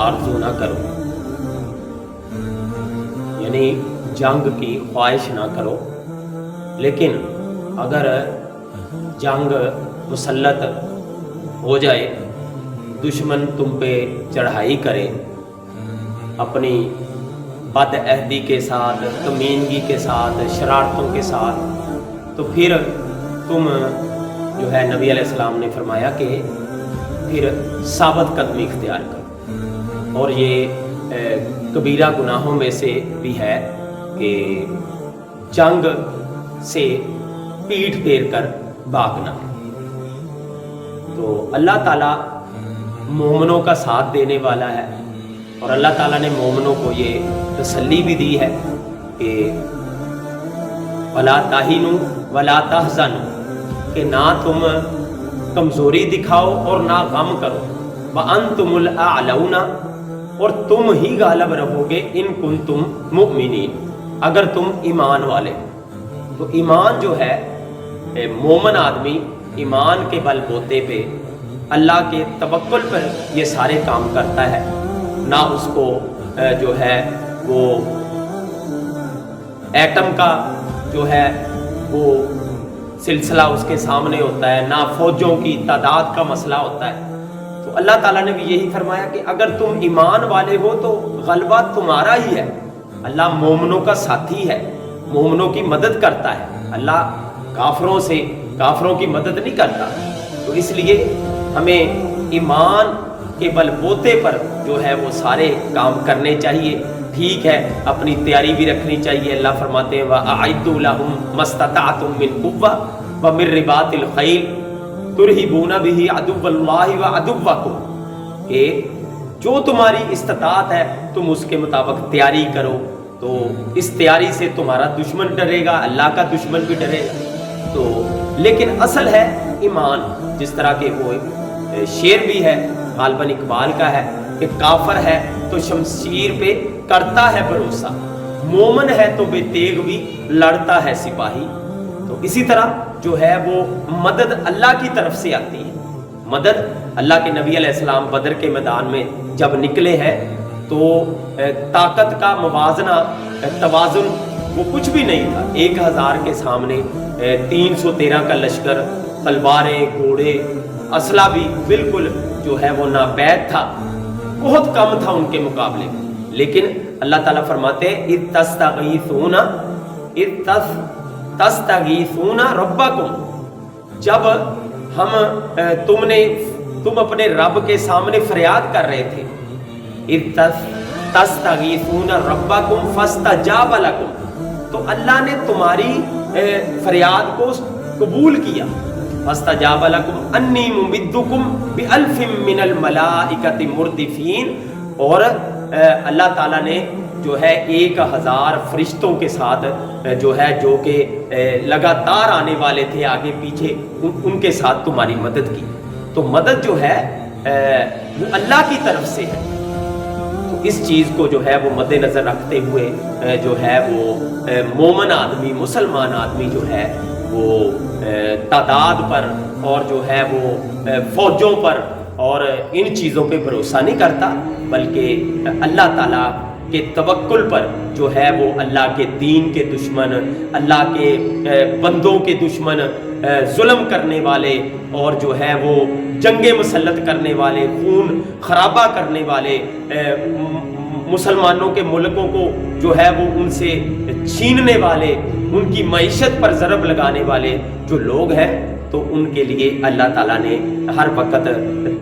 आरज़ू ना करो, यानी जंग की ख्वाहिश ना करो। लेकिन अगर जंग मुसल्लत हो जाए, दुश्मन तुम पे चढ़ाई करे अपनी बदअहदी के साथ, कमीनगी के साथ, शरारतों के साथ, तो फिर तुम जो है नबी अलैहिस्सलाम ने फरमाया कि फिर साबित कदमी इख्तियार करो। और ये कबीरा गुनाहों में से भी है कि जंग से पीठ फेर कर भागना। तो अल्लाह ताला मोमिनों का साथ देने वाला है, और अल्लाह ताला ने मोमिनों को ये तसल्ली भी दी है कि वला ताहिनु वला तहज़नु, कि ना तुम कमज़ोरी दिखाओ और ना गम करो, व अंतुमुल आलौना, और तुम ही गालिब रहोगे, इन कुंतुम मुमिनीन, अगर तुम ईमान वाले। तो ईमान जो है, मोमन आदमी ईमान के बलबूते पे अल्लाह के तवक्कुल पर ये सारे काम करता है। ना उसको जो है वो एटम का जो है वो सिलसिला उसके सामने होता है, ना फौजों की तादाद का मसला होता है। तो अल्लाह ताला ने भी यही फरमाया कि अगर तुम ईमान वाले हो तो गलबा तुम्हारा ही है। अल्लाह मोमिनों का साथी है, मोमिनों की मदद करता है। अल्लाह काफरों की मदद नहीं करता। तो इसलिए हमें ईमान के बलबूते पर जो है वो सारे काम करने चाहिए। ठीक है, अपनी तैयारी भी रखनी चाहिए। अल्लाह फरमाते हैं वअअद्दू लहुम मस्ततअतुम मिन कुव्वा व मिन रिबातिल खैल तुरहिबूना बिही अदुव्वल्लाहि व अदुव्वकुम, कि जो तुम्हारी इस्तिताअत है तुम उसके मुताबिक तैयारी करो, तो इस तैयारी से तुम्हारा दुश्मन डरेगा, अल्लाह का दुश्मन भी डरेगा। तो लेकिन असल है ईमान। जिस तरह के वो शेर भी है गालिबन इकबाल का है कि काफर है तो शमशीर पे करता है भरोसा, मोमन है तो बेतेग भी लड़ता है सिपाही। तो इसी तरह जो है वो मदद अल्लाह की तरफ से आती है। मदद अल्लाह के नबी अलैहिस्सलाम बदर के मैदान में जब निकले हैं तो ताकत का मुवाजना, तवाजुन वो कुछ भी नहीं था। 1000 के सामने 313 का लश्कर, तलवारें, घोड़े, असला भी बिल्कुल जो है वो नापैद था, बहुत कम था उनके मुकाबले में। लेकिन अल्लाह ताला फरमाते हैं इद तस्तगीसूना रब्बकुम, जब तुम अपने रब के सामने फरियाद कर रहे थे, इद तस्तगीसूना रब्बकुम फस्तजाब लकुम, तो अल्लाह ने तुम्हारी फरियाद को कबूल किया। फस्तजाब लकुम अन्नी मुमिद्दुकुम बिअल्फिम मिनल मलाइकति मुर्दिफीन, और अल्लाह ताला ने जो है 1000 फरिश्तों के साथ जो है जो कि लगातार आने वाले थे आगे पीछे, उनके साथ तुम्हारी मदद की। तो मदद जो है वो अल्लाह की तरफ से है। तो इस चीज़ को जो है वो मद्देनज़र रखते हुए जो है वो मोमन आदमी, मुसलमान आदमी जो है वो तादाद पर और जो है वो फौजों पर और इन चीज़ों पे भरोसा नहीं करता, बल्कि अल्लाह ताला के तवक्कुल पर जो है वो अल्लाह के दीन के दुश्मन, अल्लाह के बंदों के दुश्मन, जुल्म करने वाले और जो है वो जंगे मुसल्लत करने वाले, खून खराबा करने वाले, मुसलमानों के मुल्कों को जो है वो उनसे छीनने वाले, उनकी मईशत पर ज़रब लगाने वाले जो लोग हैं, तो उनके लिए अल्लाह ताला ने हर वक्त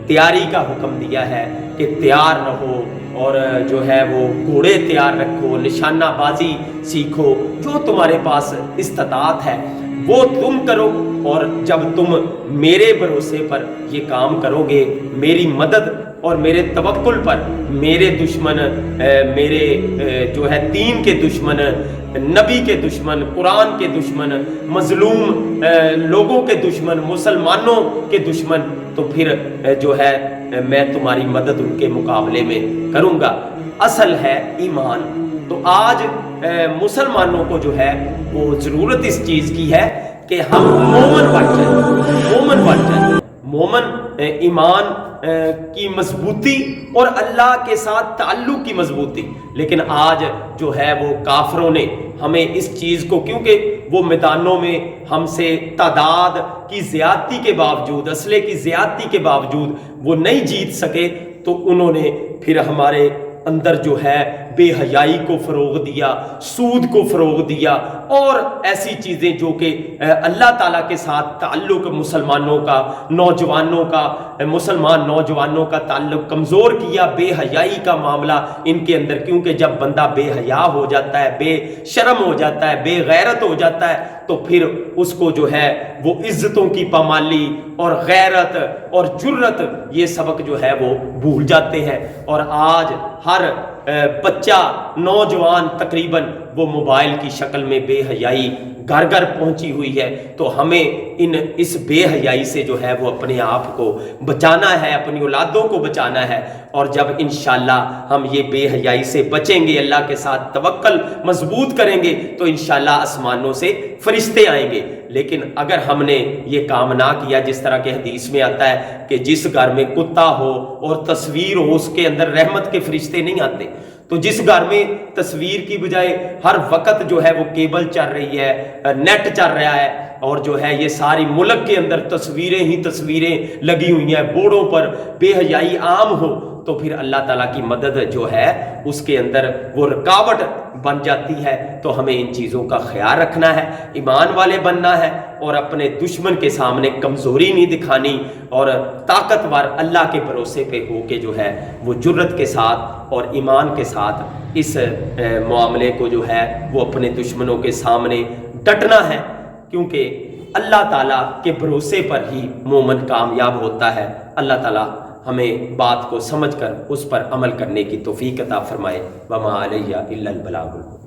तैयारी का हुक्म दिया है कि तैयार रहो और जो है वो घोड़े तैयार रखो, निशानाबाजी सीखो, जो तुम्हारे पास इस्तिताअत है वो तुम करो। और जब तुम मेरे भरोसे पर ये काम करोगे, मेरी मदद और मेरे तवक्कुल पर, मेरे दुश्मन, मेरे जो है दीन के दुश्मन, नबी के दुश्मन, कुरान के दुश्मन, मजलूम लोगों के दुश्मन, मुसलमानों के दुश्मन, तो फिर जो है मैं तुम्हारी मदद उनके मुकाबले में करूँगा। असल है ईमान। तो आज मुसलमानों को जो है वो ज़रूरत इस चीज़ की है कि हम मोमन बन जाएं, مومن ایمان کی مضبوطی اور اللہ کے ساتھ تعلق کی مضبوطی، لیکن آج جو ہے وہ کافروں نے ہمیں اس چیز کو، کیونکہ وہ میدانوں میں ہم سے تعداد کی زیادتی کے باوجود، اسلحے کی زیادتی کے باوجود وہ نہیں جیت سکے، تو انہوں نے پھر ہمارے اندر جو ہے بے حیائی کو فروغ دیا، سود کو فروغ دیا، اور ایسی چیزیں جو کہ اللہ تعالیٰ کے ساتھ تعلق مسلمانوں کا، مسلمان نوجوانوں کا تعلق کمزور کیا۔ بے حیائی کا معاملہ ان کے اندر، کیونکہ جب بندہ بے حیا ہو جاتا ہے، بے شرم ہو جاتا ہے، بے غیرت ہو جاتا ہے، تو پھر اس کو جو ہے وہ عزتوں کی پامالی اور غیرت اور جرت، یہ سبق جو ہے وہ بھول جاتے ہیں۔ اور آج ہر بچہ، نوجوان تقریباً وہ موبائل کی شکل میں بے حیائی گھر گھر پہنچی ہوئی ہے۔ تو ہمیں اس بے حیائی سے جو ہے وہ اپنے آپ کو بچانا ہے، اپنی اولادوں کو بچانا ہے۔ اور جب انشاءاللہ ہم یہ بے حیائی سے بچیں گے، اللہ کے ساتھ توکل مضبوط کریں گے، تو انشاءاللہ آسمانوں سے فرشتے آئیں گے۔ لیکن اگر ہم نے یہ کام نہ کیا، جس طرح کے حدیث میں آتا ہے کہ جس گھر میں کتا ہو اور تصویر ہو، اس کے اندر رحمت کے فرشتے نہیں آتے۔ تو جس گھر میں تصویر کی بجائے ہر وقت جو ہے وہ کیبل چل رہی ہے، نیٹ چل رہا ہے، اور جو ہے یہ ساری ملک کے اندر تصویریں ہی تصویریں لگی ہوئی ہیں، بورڈوں پر بے حیائی عام ہو، تو پھر اللہ تعالیٰ کی مدد جو ہے اس کے اندر وہ رکاوٹ بن جاتی ہے۔ تو ہمیں ان چیزوں کا خیال رکھنا ہے، ایمان والے بننا ہے، اور اپنے دشمن کے سامنے کمزوری نہیں دکھانی، اور طاقتور اللہ کے بھروسے پہ ہو کے جو ہے وہ جرت کے ساتھ اور ایمان کے ساتھ اس معاملے کو جو ہے وہ اپنے دشمنوں کے سامنے ڈٹنا ہے، کیونکہ اللہ تعالیٰ کے بھروسے پر ہی مومن کامیاب ہوتا ہے۔ اللہ تعالیٰ ہمیں بات کو سمجھ کر اس پر عمل کرنے کی توفیق عطا فرمائے۔ وما علیہ الا البلاغ المبین۔